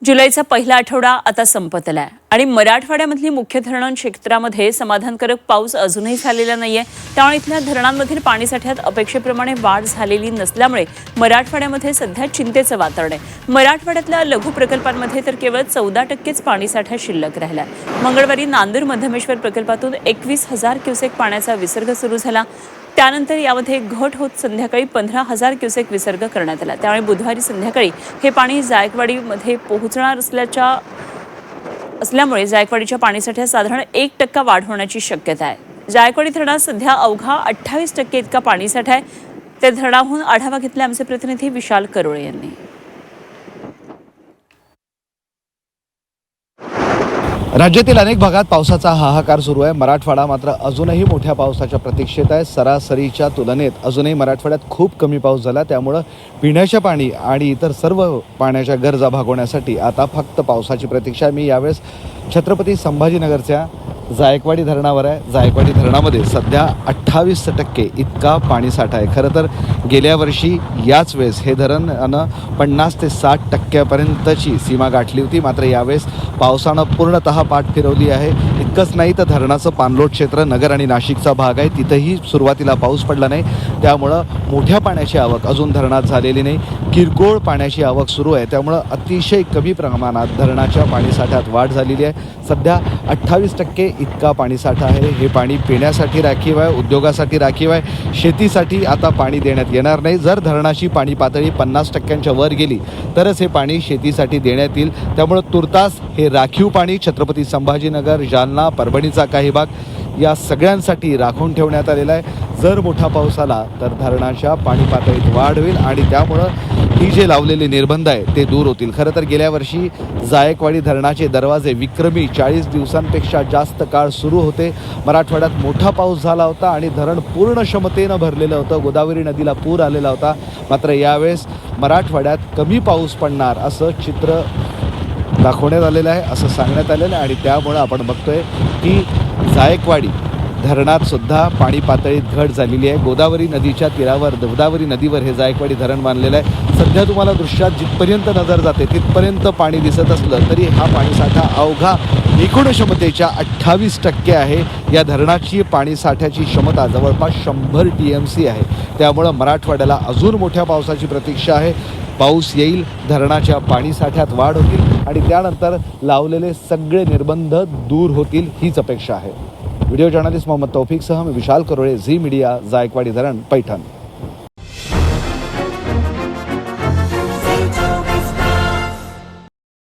जुलैचा पहिला आठवडा आता संपत आलाय आणि मराठवाड्यामधली मुख्य धरण क्षेत्रामध्ये समाधानकारक पाऊस अजूनही झालेला नाहीये। त्यामुळे इथल्या धरणांमधील पाणीसाठ्यात अपेक्षेप्रमाणे वाढ झालेली नसल्यामुळे मराठवाड्यामध्ये सध्या चिंतेचं वातावरण आहे। मराठवाड्यातल्या लघु प्रकल्पांमध्ये तर केवळ 14% पाणीसाठा शिल्लक राहिला। मंगळवारी नांदूर मध्यमेश्वर प्रकल्पातून 21,000 क्युसेक पाण्याचा विसर्ग सुरू झाला। त्यानंतर यामध्ये घट होत संध्याकाळी 15,000 क्युसेक विसर्ग करण्यात आला। त्यामुळे बुधवारी संध्याकाळी हे पाणी जायकवाडीमध्ये पोहोचणार असल्यामुळे जायकवाडीच्या पाणीसाठ्यात साधारण 1% वाढ होण्याची शक्यता आहे। जायकवाडी धरणात सध्या अवघा 28% इतका पाणीसाठा आहे। त्या धरणाहून आढावा घेतला आमचे प्रतिनिधी विशाल करोळे यांनी। राज्यातील अनेक भागात पावसाचा हाहाकार सुरू आहे। मराठवाडा मात्र अजूनही मोठ्या पावसाच्या प्रतीक्षेत आहे। सरासरीच्या तुलनेत अजूनही मराठवाड्यात खूप कमी पाऊस झाला। त्यामुळे पिण्याचे पाणी आणि इतर सर्व पाण्याच्या गरजा भागवण्यासाठी आता फक्त पावसाची प्रतीक्षा आहे। मी यावेळेस छत्रपती संभाजीनगरच्या जायकवाडी धरणावर आहे। जायकवाडी धरणामध्ये सध्या 28% इतका पाणीसाठा आहे। खरं तर गेल्या वर्षी याच वेळेस हे धरण 50 ते 60% सीमा गाठली होती। मात्र यावेळेस पावसानं पूर्णतः पाठ फिरवली आहे। इतकंच नाही तर धरणाचं पाणलोट क्षेत्र नगर आणि नाशिकचा भाग आहे, तिथंही सुरुवातीला पाऊस पडला नाही। त्यामुळं मोठ्या पाण्याची आवक अजून धरणात झालेली नाही। किरकोळ पाण्याची आवक सुरू आहे। त्यामुळं अतिशय कमी प्रमाणात धरणाच्या पाणीसाठ्यात वाढ झालेली आहे। सध्या 28% इतका पाणीसाठा आहे। हे पाणी पिण्यासाठी राखीव आहे, उद्योगासाठी राखीव आहे, शेतीसाठी आता पाणी देण्यात येणार नाही। जर धरणाची पाणी पातळी 50%च्या वर गेली तरच हे पाणी शेतीसाठी देण्यात येईल। त्यामुळे तुर्तास हे राखीव पाणी छत्रपती संभाजीनगर, जालना, परभणीचा काही भाग या सगळ्यांसाठी राखून ठेवण्यात आलेला आहे। जर मोठा पाऊस आला तर धरणाच्या पाणी पातळीत वाढ होईल आणि त्यामुळं ही जे लावलेले निर्बंध आहे ते दूर होतील। खरं तर गेल्या वर्षी जायकवाडी धरणाचे दरवाजे विक्रमी 40 दिवसांपेक्षा जास्त काळ सुरू होते। मराठवाड्यात मोठा पाऊस झाला होता आणि धरण पूर्ण क्षमतेनं भरलेलं होतं। गोदावरी नदीला पूर आलेला होता। मात्र यावेळेस मराठवाड्यात कमी पाऊस पडणार असं चित्र दाखवण्यात आलेलं आहे, असं सांगण्यात आलेलं आहे। आणि त्यामुळं आपण बघतोय की जायकवाडी धरणात सुद्धा पाणी पातळीत घट झालेली आहे। गोदावरी नदीच्या तीरावर, गोदावरी नदीवर हे जायकवाडी धरण बांधलेलं आहे। सध्या तुम्हाला दृश्यात जिथपर्यंत नजर जाते तिथपर्यंत पाणी दिसत असलं तरी हा पाणीसाठा अवघा एकूण क्षमतेच्या 28% आहे। या धरणाची पाणीसाठ्याची क्षमता जवळपास 100 TMC आहे। त्यामुळं मराठवाड्याला अजून मोठ्या पावसाची प्रतीक्षा आहे। पाऊस येईल, धरणाच्या पाणीसाठ्यात वाढ होतील आणि त्यानंतर लावलेले सगळे निर्बंध दूर होतील हीच अपेक्षा आहे। व्हिडिओ जर्नलिस्ट मोहम्मद तौफिकसह मी विशाल करोळे, झी मीडिया, जायकवाडी धरण, पैठण।